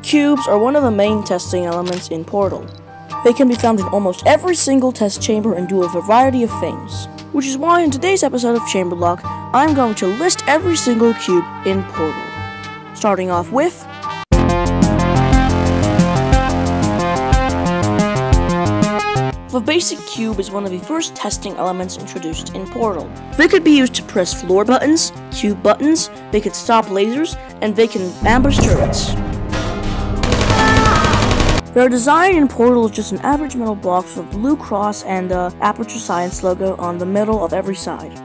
Cubes are one of the main testing elements in Portal. They can be found in almost every single test chamber and do a variety of things. Which is why in today's episode of Chamberlock, I'm going to list every single cube in Portal. Starting off with... The basic cube is one of the first testing elements introduced in Portal. They could be used to press floor buttons, cube buttons, they could stop lasers, and they can ambush turrets. Their design in Portal is just an average metal box with a blue cross and the Aperture Science logo on the middle of every side.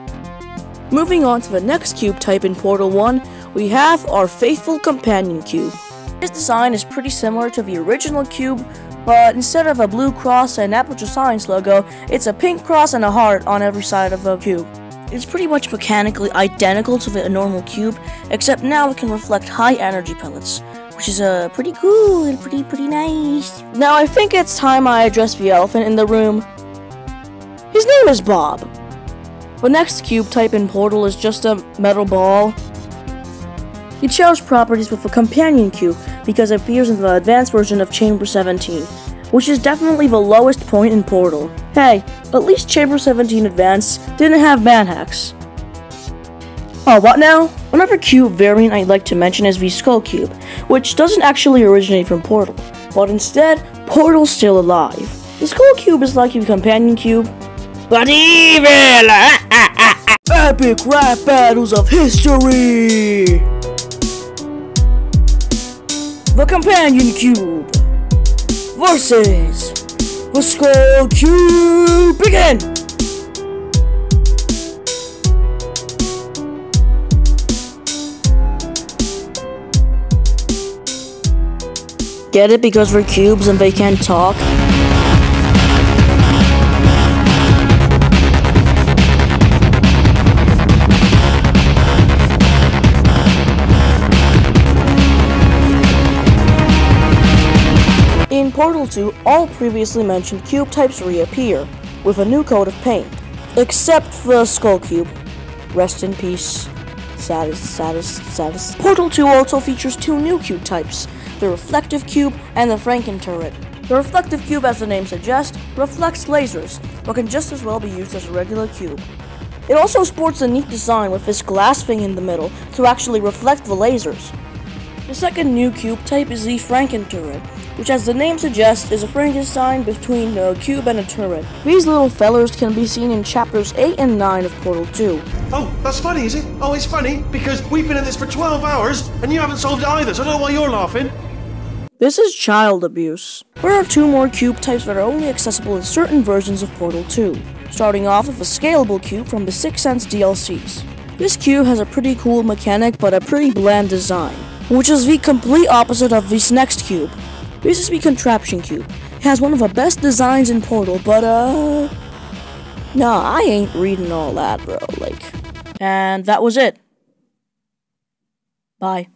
Moving on to the next cube type in Portal 1, we have our faithful companion cube. This design is pretty similar to the original cube, but instead of a blue cross and Aperture Science logo, it's a pink cross and a heart on every side of the cube. It's pretty much mechanically identical to the normal cube, except now it can reflect high energy pellets, which is pretty cool and pretty nice. Now I think it's time I address the elephant in the room. His name is Bob. The next cube type in Portal is just a metal ball. It shares properties with the companion cube because it appears in the advanced version of Chamber 17, which is definitely the lowest point in Portal. Hey, at least Chamber 17 Advanced didn't have ban hacks. Oh, what now? Another cube variant I'd like to mention is the Skull Cube, which doesn't actually originate from Portal, but instead, Portal's still alive. The Skull Cube is like your companion cube, but evil! Epic rap battles of history! The companion cube versus the Skull Cube. Begin! Get it because they're cubes and they can't talk? In Portal 2, all previously mentioned cube types reappear, with a new coat of paint. Except the Skull Cube. Rest in peace. Saddest. Portal 2 also features two new cube types, the Reflective Cube and the Frankenturret. The Reflective Cube, as the name suggests, reflects lasers, but can just as well be used as a regular cube. It also sports a neat design with this glass thing in the middle to actually reflect the lasers. The second new cube type is the Frankenturret, which, as the name suggests, is a Frankenstein between a cube and a turret. These little fellers can be seen in chapters 8 and 9 of Portal 2. Oh, that's funny, is it? Oh, it's funny, because we've been at this for 12 hours, and you haven't solved it either, so I don't know why you're laughing. This is child abuse. There are two more cube types that are only accessible in certain versions of Portal 2, starting off with a scalable cube from the Sixense DLCs. This cube has a pretty cool mechanic, but a pretty bland design, which is the complete opposite of this next cube. This is the Contraption Cube. It has one of the best designs in Portal, but nah, I ain't reading all that, bro, and that was it. Bye.